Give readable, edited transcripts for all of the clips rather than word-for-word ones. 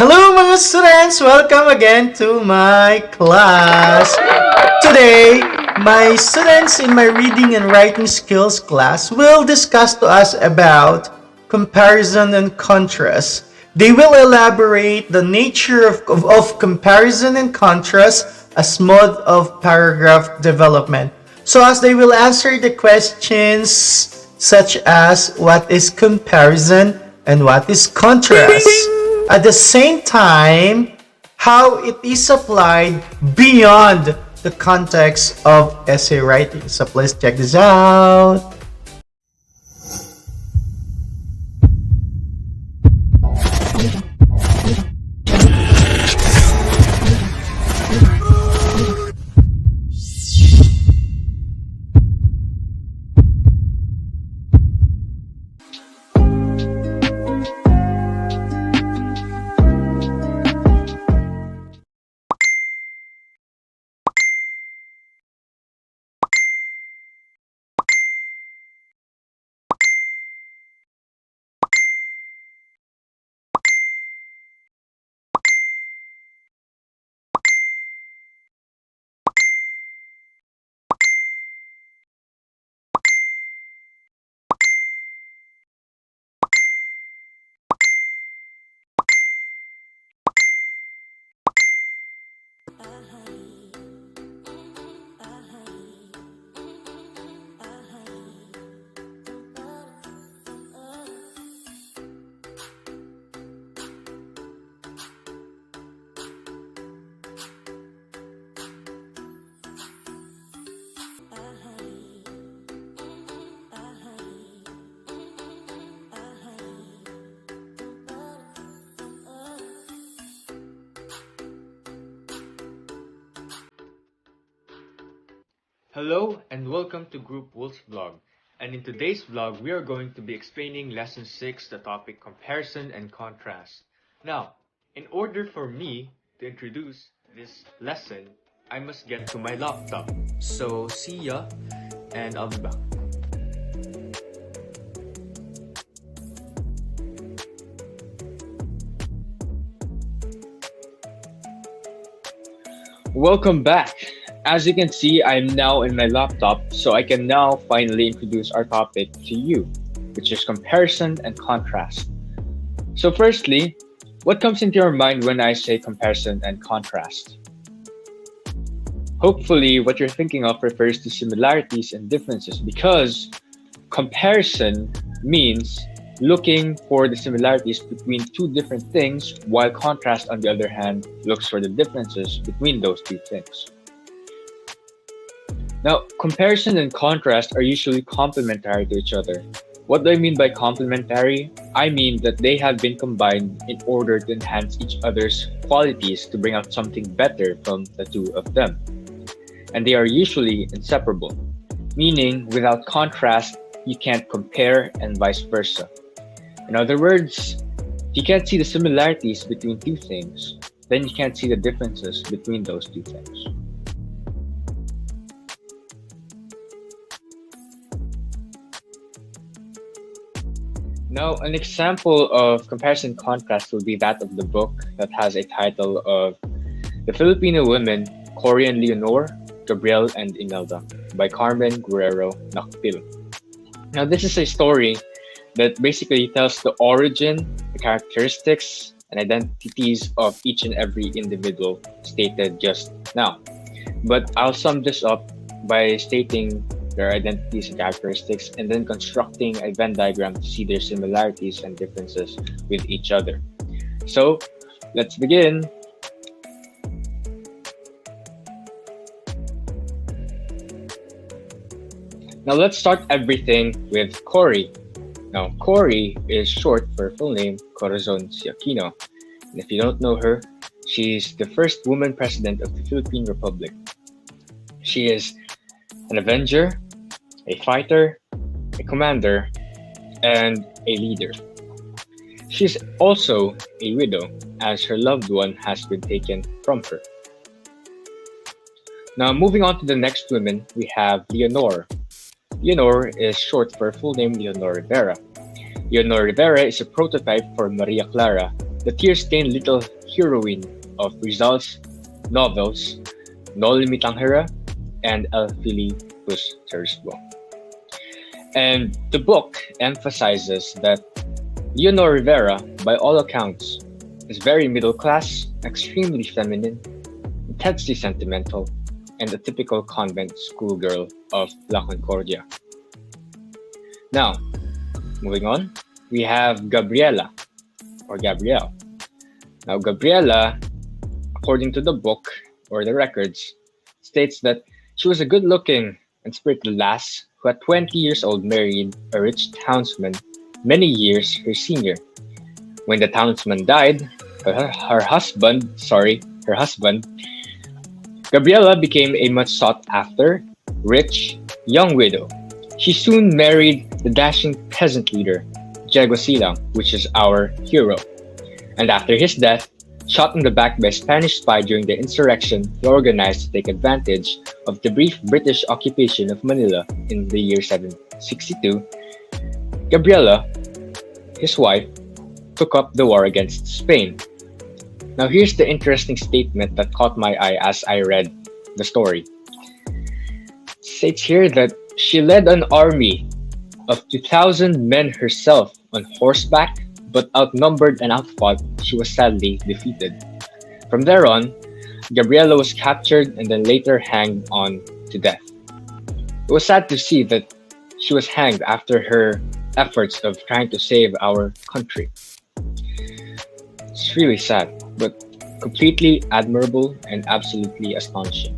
Hello mga students! Welcome again to my class. Today, my students in my reading and writing skills class will discuss to us about comparison and contrast. They will elaborate the nature of comparison and contrast as mode of paragraph development. So as they will answer the questions such as what is comparison and what is contrast. At the same time, how it is applied beyond the context of essay writing. So please check this out. Hello and welcome to Group Wolf's vlog. And in today's vlog, we are going to be explaining lesson 6, the topic comparison and contrast. Now, in order for me to introduce this lesson, I must get to my laptop. So, see ya and I'll be back. Welcome back. As you can see, I'm now in my laptop, so I can now finally introduce our topic to you, which is comparison and contrast. So firstly, what comes into your mind when I say comparison and contrast? Hopefully, what you're thinking of refers to similarities and differences, because comparison means looking for the similarities between two different things, while contrast, on the other hand, looks for the differences between those two things. Now, comparison and contrast are usually complementary to each other. What do I mean by complementary? I mean that they have been combined in order to enhance each other's qualities to bring out something better from the two of them. And they are usually inseparable, meaning without contrast, you can't compare and vice versa. In other words, if you can't see the similarities between two things, then you can't see the differences between those two things. Now, an example of comparison contrast will be that of the book that has a title of The Filipino Women, Cory and Leonor, Gabriel and Imelda by Carmen Guerrero Nakpil. Now, this is a story that basically tells the origin, the characteristics, and identities of each and every individual stated just now. But I'll sum this up by stating their identities and characteristics, and then constructing a Venn diagram to see their similarities and differences with each other. So, let's begin. Now, let's start everything with Cory. Now, Cory is short for her full name, Corazon C. Aquino. And if you don't know her, she's the first woman president of the Philippine Republic. She is an avenger, a fighter, a commander, and a leader. She's also a widow, as her loved one has been taken from her. Now, moving on to the next women, we have Leonor. Leonor is short for her full name, Leonor Rivera. Leonor Rivera is a prototype for Maria Clara, the tear-stained little heroine of Rizal's novels No Limitang Hera and El Filipus Tersbo. And the book emphasizes that Leonor Rivera, by all accounts, is very middle class, extremely feminine, intensely sentimental, and a typical convent schoolgirl of La Concordia. Now, moving on, we have Gabriela, or Gabrielle. Now, Gabriela, according to the book or the records, states that she was a good looking and spirited lass who at 20 years old married a rich townsman many years her senior. When the townsman died, her husband, Gabriela became a much sought after, rich, young widow. She soon married the dashing peasant leader, Diego Silang, which is our hero. And after his death, shot in the back by a Spanish spy during the insurrection he organized to take advantage of the brief British occupation of Manila in the year 762, Gabriela, his wife, took up the war against Spain. Now here's the interesting statement that caught my eye as I read the story. It states here that she led an army of 2,000 men herself on horseback, but outnumbered and outfought, she was sadly defeated. From there on, Gabriela was captured and then later hanged on to death. It was sad to see that she was hanged after her efforts of trying to save our country. It's really sad, but completely admirable and absolutely astonishing.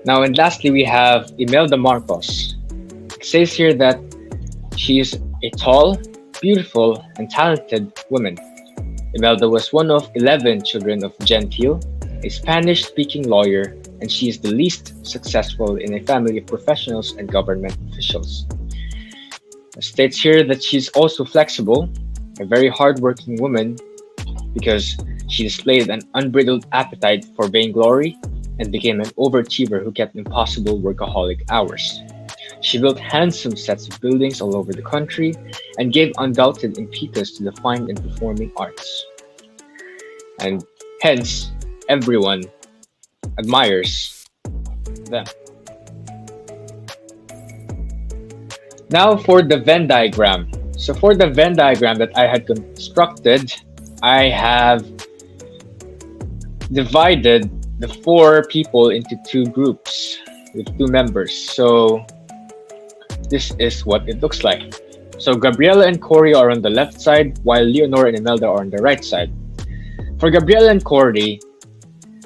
Now, and lastly, we have Imelda Marcos. It says here that she is a tall, beautiful, and talented woman. Imelda was one of 11 children of Gentile, a Spanish-speaking lawyer, and she is the least successful in a family of professionals and government officials. It states here that she's also flexible, a very hardworking woman, because she displayed an unbridled appetite for vainglory and became an overachiever who kept impossible workaholic hours. She built handsome sets of buildings all over the country and gave undoubted impetus to the fine and performing arts. And hence, everyone admires them. Now for the Venn diagram. So for the Venn diagram that I had constructed, I have divided the four people into two groups with two members. So this is what it looks like. So Gabriela and Cory are on the left side, while Leonor and Imelda are on the right side. For Gabriela and Cory,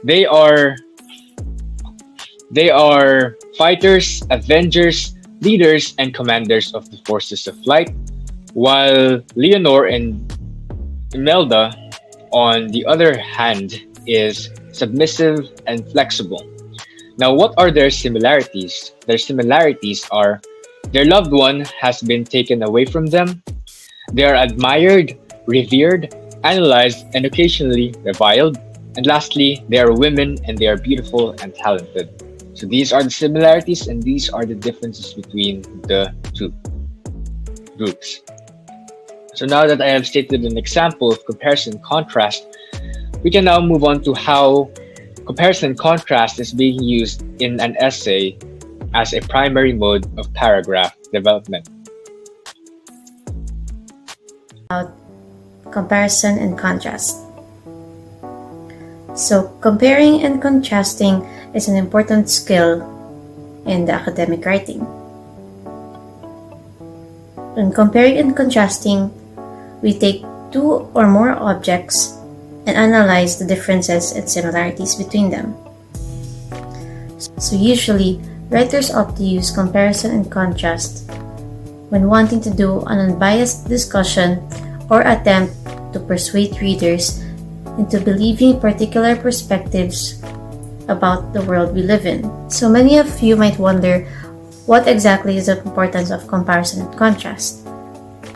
they are fighters, avengers, leaders, and commanders of the forces of light, while Leonor and Imelda, on the other hand, is submissive and flexible. Now, what are their similarities? Their similarities are their loved one has been taken away from them, they are admired, revered, analyzed, and occasionally reviled, and lastly, they are women and they are beautiful and talented. So these are the similarities and these are the differences between the two groups. So now that I have stated an example of comparison and contrast, we can now move on to how comparison and contrast is being used in an essay as a primary mode of paragraph development. Comparison and contrast. So, comparing and contrasting is an important skill in the academic writing. In comparing and contrasting, we take two or more objects and analyze the differences and similarities between them. So usually, writers opt to use comparison and contrast when wanting to do an unbiased discussion or attempt to persuade readers into believing particular perspectives about the world we live in. So many of you might wonder, what exactly is the importance of comparison and contrast?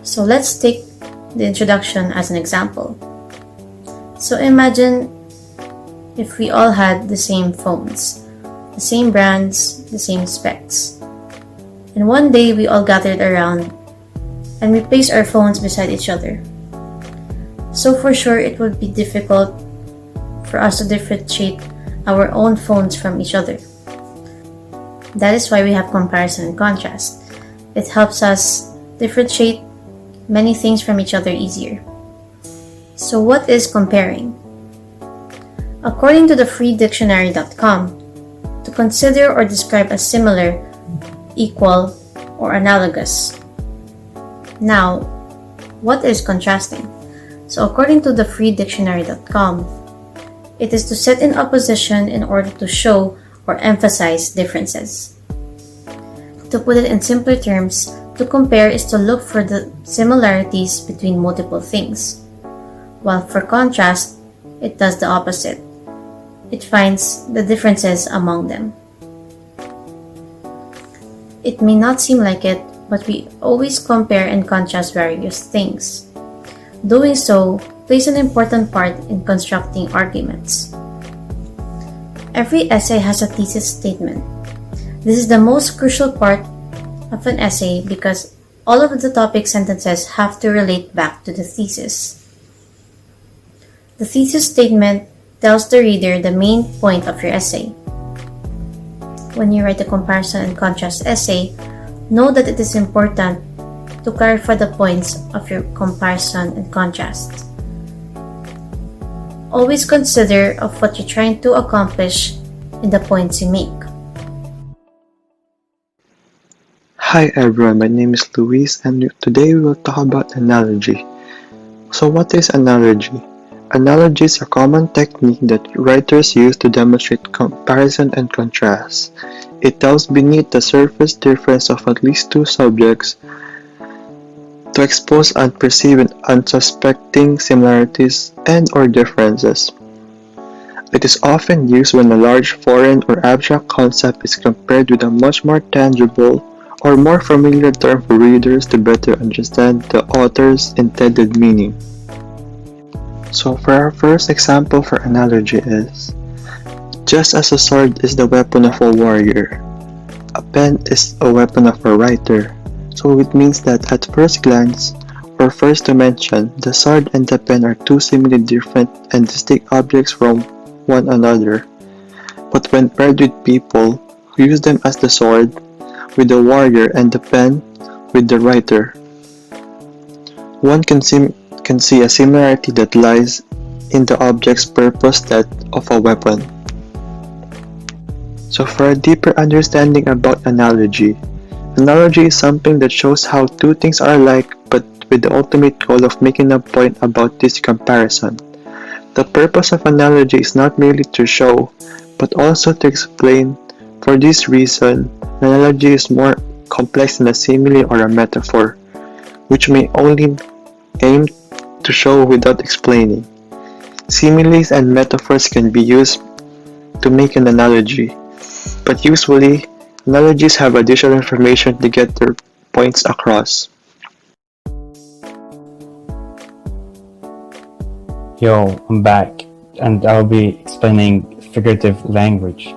So let's take the introduction as an example. So imagine if we all had the same phones, the same brands, the same specs. And one day we all gathered around and we placed our phones beside each other. So for sure, it would be difficult for us to differentiate our own phones from each other. That is why we have comparison and contrast. It helps us differentiate many things from each other easier. So what is comparing? According to the freedictionary.com, to consider or describe as similar, equal, or analogous. Now, what is contrasting? So according to the freedictionary.com, it is to set in opposition in order to show or emphasize differences. To put it in simpler terms, to compare is to look for the similarities between multiple things, while for contrast, it does the opposite. It finds the differences among them. It may not seem like it, but we always compare and contrast various things. Doing so plays an important part in constructing arguments. Every essay has a thesis statement. This is the most crucial part of an essay because all of the topic sentences have to relate back to the thesis. The thesis statement tells the reader the main point of your essay. When you write a comparison and contrast essay, know that it is important to clarify the points of your comparison and contrast. Always consider of what you're trying to accomplish in the points you make. Hi everyone, my name is Luis and today we will talk about analogy. So what is analogy? Analogy is a common technique that writers use to demonstrate comparison and contrast. It tells beneath the surface difference of at least two subjects to expose unperceived and unsuspecting similarities and or differences. It is often used when a large foreign or abstract concept is compared with a much more tangible or more familiar term for readers to better understand the author's intended meaning. So for our first example for analogy is, just as a sword is the weapon of a warrior, a pen is a weapon of a writer. So it means that at first glance, or first dimension, the sword and the pen are two seemingly different and distinct objects from one another. But when paired with people who use them as the sword, with the warrior and the pen with the writer, one can see a similarity that lies in the object's purpose, that of a weapon. So for a deeper understanding about analogy, analogy is something that shows how two things are alike but with the ultimate goal of making a point about this comparison. The purpose of analogy is not merely to show, but also to explain. For this reason, an analogy is more complex than a simile or a metaphor, which may only aim to show without explaining. Similes and metaphors can be used to make an analogy, but usually, analogies have additional information to get their points across. Yo, I'm back, and I'll be explaining figurative language.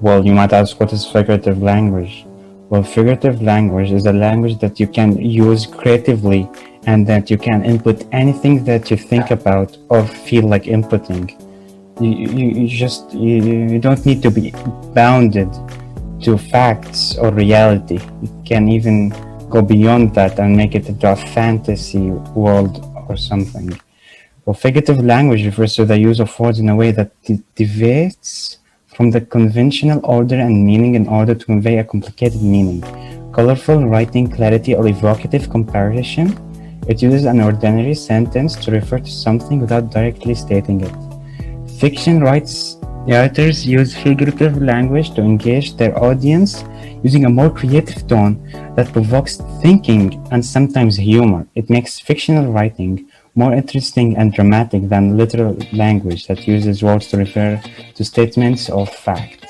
Well, you might ask, what is figurative language? Well, figurative language is a language that you can use creatively and that you can input anything that you think about or feel like inputting. You don't need to be bounded to facts or reality. You can even go beyond that and make it into a fantasy world or something. Well, figurative language refers to the use of words in a way that deviates from the conventional order and meaning in order to convey a complicated meaning. Colorful writing, clarity, or evocative comparison. It uses an ordinary sentence to refer to something without directly stating it. Fiction writers use figurative language to engage their audience using a more creative tone that provokes thinking and sometimes humor. It makes fictional writing more interesting and dramatic than literal language that uses words to refer to statements of fact.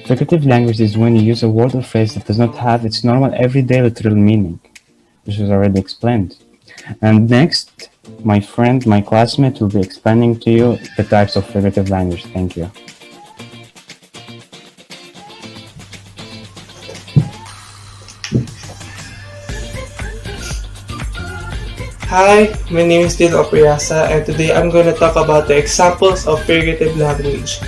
Figurative language is when you use a word or phrase that does not have its normal everyday literal meaning, which was already explained. And next, my classmate will be explaining to you the types of figurative language. Thank you. Hi, my name is Dil Opriasa and today I'm going to talk about the examples of figurative language.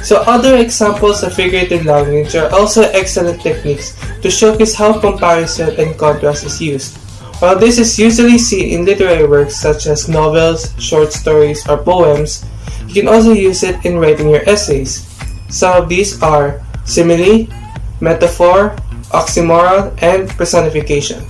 So other examples of figurative language are also excellent techniques to showcase how comparison and contrast is used. While this is usually seen in literary works such as novels, short stories, or poems, you can also use it in writing your essays. Some of these are simile, metaphor, oxymoron, and personification.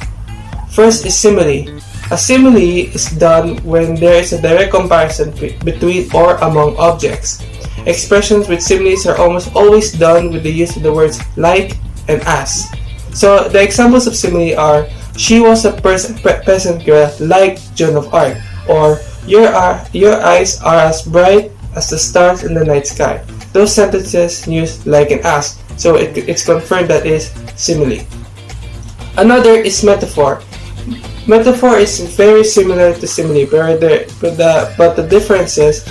First is simile. A simile is done when there is a direct comparison between or among objects. Expressions with similes are almost always done with the use of the words like and as. So the examples of simile are, she was a peasant girl like Joan of Arc, or your eyes are as bright as the stars in the night sky. Those sentences use like and as, so it's confirmed that is simile. Another is metaphor. Metaphor is very similar to simile, but the difference is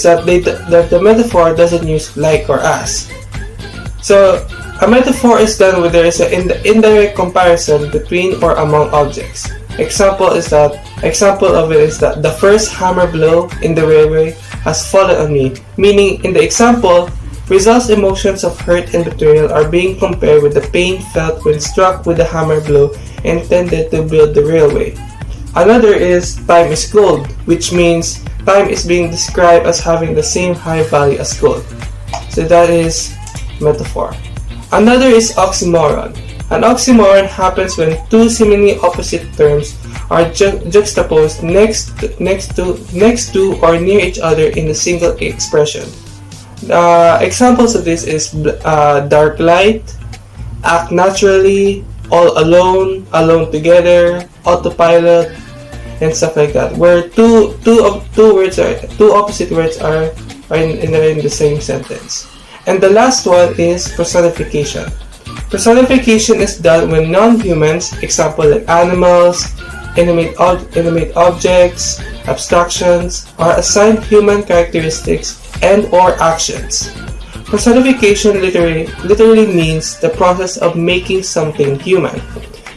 that the metaphor doesn't use like or as. So a metaphor is done when there is an indirect comparison between or among objects. Example of it is that the first hammer blow in the railway has fallen on me, meaning in the example, Rizal's emotions of hurt and betrayal are being compared with the pain felt when struck with the hammer blow intended to build the railway. Another is time is gold, which means time is being described as having the same high value as gold. So that is metaphor. Another is oxymoron. An oxymoron happens when two seemingly opposite terms are juxtaposed next to or near each other in a single expression. Examples of this is dark light, act naturally, all alone, alone together, autopilot, and stuff like that. Where two opposite words are in the same sentence. And the last one is personification. Personification is done when non-humans, example like animals, inanimate objects, abstractions, are assigned human characteristics and or actions. Personification literally means the process of making something human.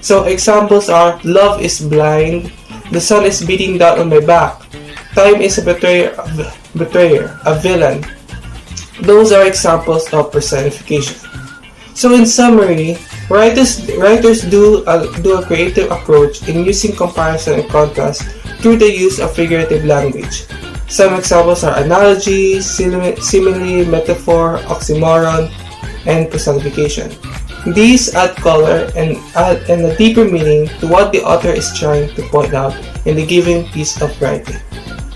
So examples are, love is blind, the sun is beating down on my back, time is a betrayer, a villain. Those are examples of personification. So in summary, writers do a creative approach in using comparison and contrast through the use of figurative language. Some examples are analogy, simile, metaphor, oxymoron, and personification. These add color and a deeper meaning to what the author is trying to point out in the given piece of writing.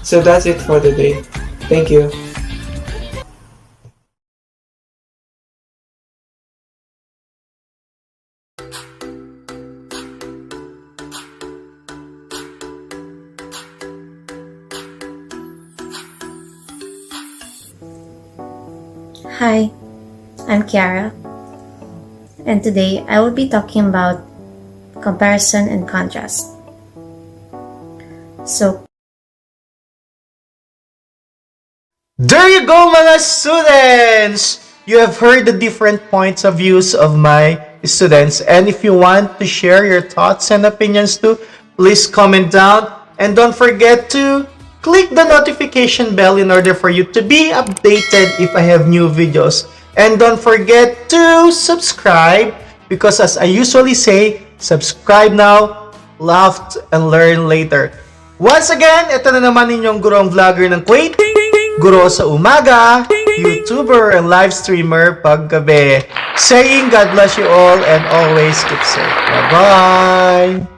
So that's it for the day. Thank you. Hi, I'm Kiara, and today I will be talking about comparison and contrast. So, There you go, mga students! You have heard the different points of views of my students, and if you want to share your thoughts and opinions too, please comment down, and don't forget to click the notification bell in order for you to be updated if I have new videos. And don't forget to subscribe, because as I usually say, subscribe now, laugh and learn later. Once again, ito na naman inyong gurong vlogger ng Kuwait, guro sa umaga, YouTuber and live streamer paggabi. Saying God bless you all and always keep safe. Bye-bye!